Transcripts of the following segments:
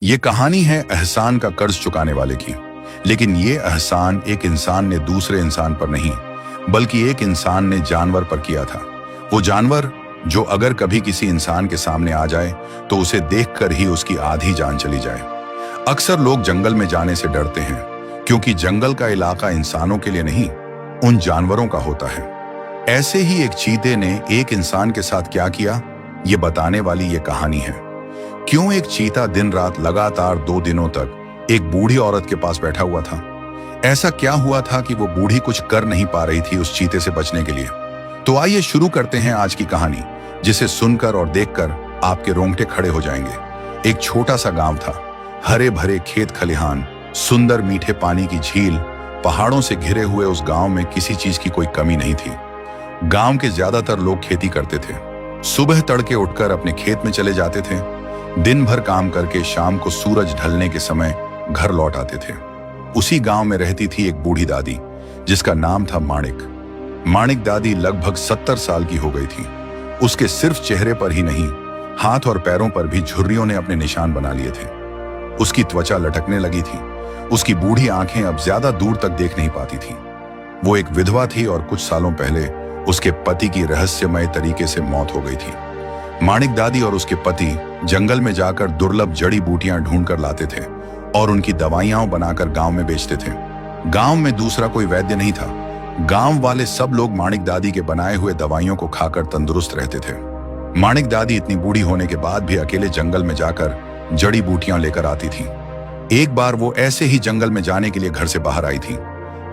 ये कहानी है एहसान का कर्ज चुकाने वाले की। लेकिन ये एहसान एक इंसान ने दूसरे इंसान पर नहीं, बल्कि एक इंसान ने जानवर पर किया था। वो जानवर जो अगर कभी किसी इंसान के सामने आ जाए तो उसे देखकर ही उसकी आधी जान चली जाए। अक्सर लोग जंगल में जाने से डरते हैं क्योंकि जंगल का इलाका इंसानों के लिए नहीं, उन जानवरों का होता है। ऐसे ही एक चीते ने एक इंसान के साथ क्या किया, ये बताने वाली ये कहानी है। क्यों एक चीता दिन रात लगातार 2 दिनों तक एक बूढ़ी औरत के पास बैठा हुआ था। ऐसा क्या हुआ था कि वो बूढ़ी कुछ कर नहीं पा रही थी उस चीते से बचने के लिए। तो आइए शुरू करते हैं आज की कहानी, जिसे सुनकर और देखकर आपके रोंगटे खड़े हो जाएंगे। एक छोटा सा गांव था, हरे भरे खेत खलिहान, सुंदर मीठे पानी की झील, पहाड़ों से घिरे हुए उस गांव में किसी चीज की कोई कमी नहीं थी। गांव के ज्यादातर लोग खेती करते थे। सुबह तड़के उठकर अपने खेत में चले जाते थे, दिन भर काम करके शाम को सूरज ढलने के समय घर लौट आते थे। उसी गांव में रहती थी एक बूढ़ी दादी, जिसका नाम था माणिक। माणिक दादी लगभग 70 साल की हो गई थी। उसके सिर्फ चेहरे पर ही नहीं, हाथ और पैरों पर भी झुर्रियों ने अपने निशान बना लिए थे। उसकी त्वचा लटकने लगी थी। उसकी बूढ़ी आंखें अब ज्यादा दूर तक देख नहीं पाती थी। वो एक विधवा थी और कुछ सालों पहले उसके पति की रहस्यमय तरीके से मौत हो गई थी। माणिक दादी और उसके पति जंगल में जाकर दुर्लभ जड़ी बूटियां ढूंढकर लाते थे और उनकी दवाइयां बनाकर गांव में बेचते थे। गांव में दूसरा कोई वैद्य नहीं था। गांव वाले सब लोग माणिक दादी के बनाए हुए दवाइयों को खाकर तंदुरुस्त रहते थे। माणिक दादी इतनी बूढ़ी होने के बाद भी अकेले जंगल में जाकर जड़ी बूटियां लेकर आती थी। एक बार वो ऐसे ही जंगल में जाने के लिए घर से बाहर आई थी।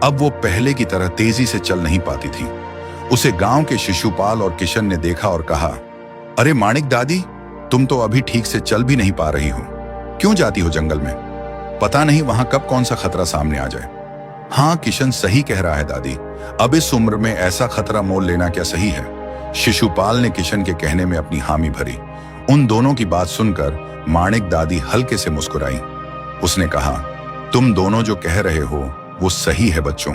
अब वो पहले की तरह तेजी से चल नहीं पाती थी। उसे गांव के शिशुपाल और किशन ने देखा और कहा, अरे माणिक दादी, तुम तो अभी ठीक से चल भी नहीं पा रही हो। क्यों जाती हो जंगल में? पता नहीं वहां कब कौन सा खतरा सामने आ जाए। हाँ, किशन सही कह रहा है दादी, अब इस उम्र में ऐसा खतरा मोल लेना क्या सही है। शिशुपाल ने किशन के कहने में अपनी हामी भरी। उन दोनों की बात सुनकर माणिक दादी हल्के से मुस्कुराई। उसने कहा, तुम दोनों जो कह रहे हो वो सही है बच्चों,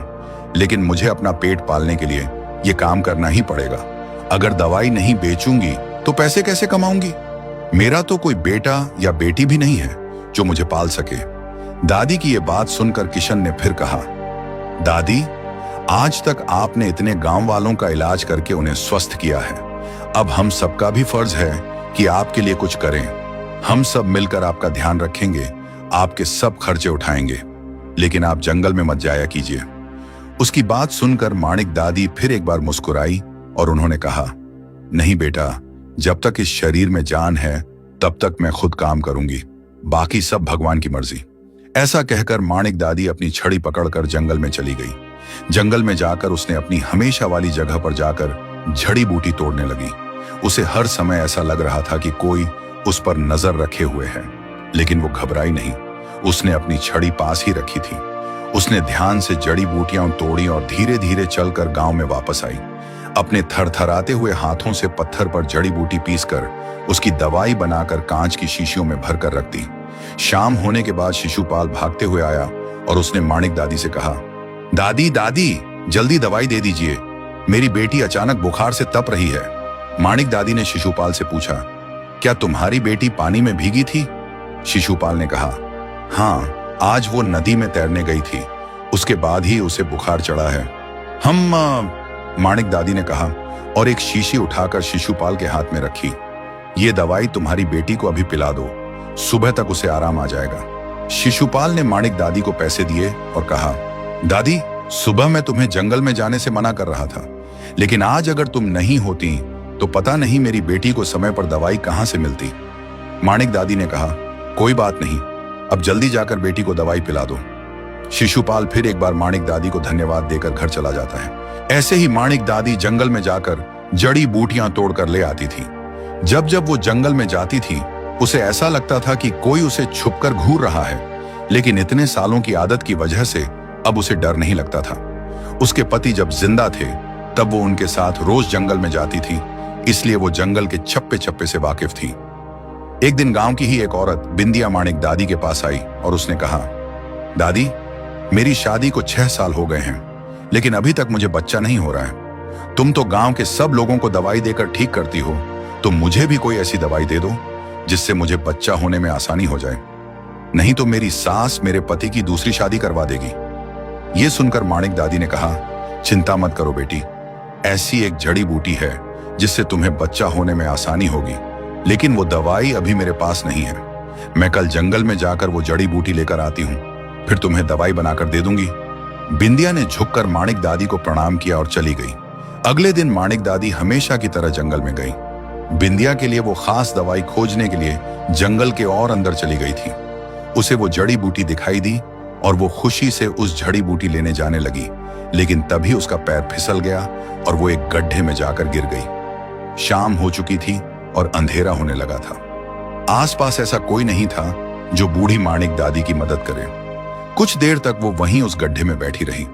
लेकिन मुझे अपना पेट पालने के लिए ये काम करना ही पड़ेगा। अगर दवाई नहीं बेचूंगी तो पैसे कैसे कमाऊंगी? मेरा तो कोई बेटा या बेटी भी नहीं है जो मुझे पाल सके। दादी की ये बात सुनकर किशन ने फिर कहा, दादी, आज तक आपने इतने गांव वालों का इलाज करके उन्हें स्वस्थ किया है। अब हम सबका भी फर्ज है कि आपके लिए कुछ करें। हम सब मिलकर आपका ध्यान रखेंगे, आपके सब खर्चे उठाएंगे, लेकिन आप जंगल में मत जाया कीजिए। उसकी बात सुनकर माणिक दादी फिर एक बार मुस्कुराई और उन्होंने कहा, नहीं बेटा, जब तक इस शरीर में जान है तब तक मैं खुद काम करूंगी, बाकी सब भगवान की मर्जी। ऐसा कहकर माणिक दादी अपनी छड़ी पकड़कर जंगल में चली गई। जंगल में जाकर उसने अपनी हमेशा वाली जगह पर जाकर जड़ी बूटी तोड़ने लगी। उसे हर समय ऐसा लग रहा था कि कोई उस पर नजर रखे हुए है, लेकिन वो घबराई नहीं। उसने अपनी छड़ी पास ही रखी थी। उसने ध्यान से जड़ी बूटियां तोड़ी और धीरे धीरे चलकर गांव में वापस आई। अपने थरथराते हुए हाथों से पत्थर पर जड़ी बूटी पीसकर उसकी दवाई बनाकर कांच की शीशियों में भरकर रख दी। शाम होने के बाद शिशुपाल भागते हुए आया और उसने माणिक दादी से कहा, दादी दादी, जल्दी दवाई दे दीजिए, मेरी बेटी अचानक बुखार से तप रही है। माणिक दादी ने शिशुपाल से पूछा, क्या तुम्हारी बेटी पानी में भीगी थी? शिशुपाल ने कहा, हाँ, आज वो नदी में तैरने गई थी, उसके बाद ही उसे बुखार चढ़ा है। माणिक दादी ने कहा और एक शीशी उठाकर शिशुपाल के हाथ में रखी। ये दवाई तुम्हारी बेटी को अभी पिला दो, सुबह तक उसे आराम आ जाएगा। शिशुपाल ने माणिक दादी को पैसे दिए और कहा, दादी, सुबह मैं तुम्हें जंगल में जाने से मना कर रहा था, लेकिन आज अगर तुम नहीं होती तो पता नहीं मेरी बेटी को समय पर दवाई कहां से मिलती। माणिक दादी ने कहा, कोई बात नहीं, अब जल्दी जाकर बेटी को दवाई पिला दो। शिशुपाल फिर एक बार माणिक दादी को धन्यवाद देकर घर चला जाता है। ऐसे ही माणिक दादी जंगल में जाकर जड़ी बूटियां तोड़कर ले आती थी। जब जब वो जंगल में जाती थी, उसे ऐसा लगता था कि कोई उसे छुपकर घूर रहा है, लेकिन इतने सालों की आदत की वजह से अब उसे डर नहीं लगता था। उसके पति जब जिंदा थे तब वो उनके साथ रोज जंगल में जाती थी, इसलिए वो जंगल के छप्पे छप्पे से वाकिफ थी। एक दिन गांव की ही एक औरत बिंदिया माणिक दादी के पास आई और उसने कहा, दादी, मेरी शादी को 6 साल हो गए हैं, लेकिन अभी तक मुझे बच्चा नहीं हो रहा है। तुम तो गांव के सब लोगों को दवाई देकर ठीक करती हो, तो मुझे भी कोई ऐसी दवाई दे दो जिससे मुझे बच्चा होने में आसानी हो जाए। नहीं तो मेरी सास मेरे पति की दूसरी शादी करवा देगी। ये सुनकर माणिक दादी ने कहा, चिंता मत करो बेटी, ऐसी एक जड़ी बूटी है जिससे तुम्हें बच्चा होने में आसानी होगी, लेकिन वो दवाई अभी मेरे पास नहीं है। मैं कल जंगल में जाकर वो जड़ी बूटी लेकर आती हूँ, फिर तुम्हें दवाई बनाकर दे दूंगी। बिंदिया ने झुककर माणिक दादी को प्रणाम किया और चली गई। अगले दिन माणिक दादी हमेशा की तरह जंगल में गई। बिंदिया के लिए वो खास दवाई खोजने के लिए जंगल के और अंदर चली गई थी। उसे वो जड़ी बूटी दिखाई दी और वो खुशी से उस जड़ी बूटी लेने जाने लगी, लेकिन तभी उसका पैर फिसल गया और वो एक गड्ढे में जाकर गिर गई। शाम हो चुकी थी और अंधेरा होने लगा था। आसपास ऐसा कोई नहीं था जो बूढ़ी माणिक दादी की मदद करे। कुछ देर तक वो वहीं उस गड्ढे में बैठी रही।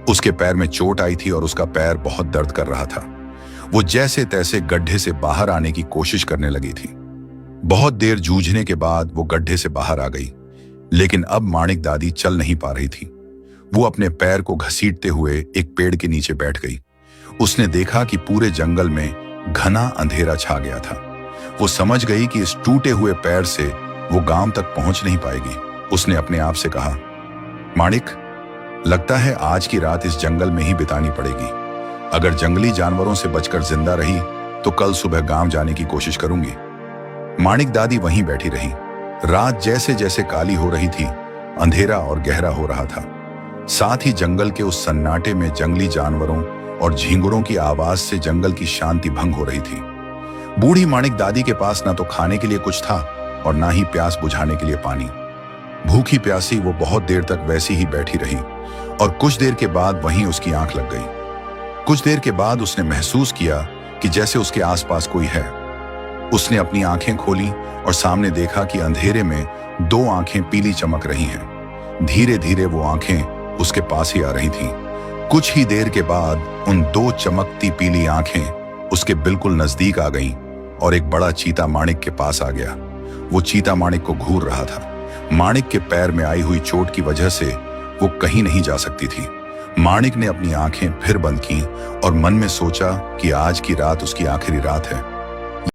उसके पैर में चोट आई थी और उसका पैर बहुत दर्द कर रहा था। वो जैसे तैसे गड्ढे से बाहर आने की कोशिश करने लगी थी। बहुत देर जूझने के बाद वो गड्ढे से बाहर आ गई, लेकिन अब माणिक दादी चल नहीं पा रही थी। वो अपने पैर को घसीटते हुए एक पेड़ के नीचे बैठ गई। उसने देखा कि पूरे जंगल में घना अंधेरा छा गया था। वो समझ गई कि इस टूटे हुए पैर से वो गांव तक पहुंच नहीं पाएगी। उसने अपने आप से कहा, माणिक, लगता है आज की रात इस जंगल में ही बितानी पड़ेगी। अगर जंगली जानवरों से बचकर जिंदा रही तो कल सुबह गांव जाने की कोशिश करूंगी। माणिक दादी वहीं बैठी रही। रात जैसे जैसे काली हो रही थी, अंधेरा और गहरा हो रहा था। साथ ही जंगल के उस सन्नाटे में जंगली जानवरों और झींगुरों की आवाज से जंगल की शांति भंग हो रही थी। बूढ़ी माणिक दादी के पास ना तो खाने के लिए कुछ था और ना ही प्यास बुझाने के लिए पानी। भूखी प्यासी वो बहुत देर तक वैसी ही बैठी रही और कुछ देर के बाद वहीं उसकी आंख लग गई। कुछ देर के बाद उसने महसूस किया कि जैसे उसके आसपास कोई है। उसने अपनी आंखें खोली और सामने देखा कि अंधेरे में दो आंखें पीली चमक रही हैं। धीरे धीरे वो आंखें उसके पास ही आ रही थीं। कुछ ही देर के बाद उन दो चमकती पीली आंखें उसके बिल्कुल नजदीक आ गईं और एक बड़ा चीता माणिक के पास आ गया। वो चीता माणिक को घूर रहा था। माणिक के पैर में आई हुई चोट की वजह से वो कहीं नहीं जा सकती थी। माणिक ने अपनी आंखें फिर बंद की और मन में सोचा कि आज की रात उसकी आखिरी रात है।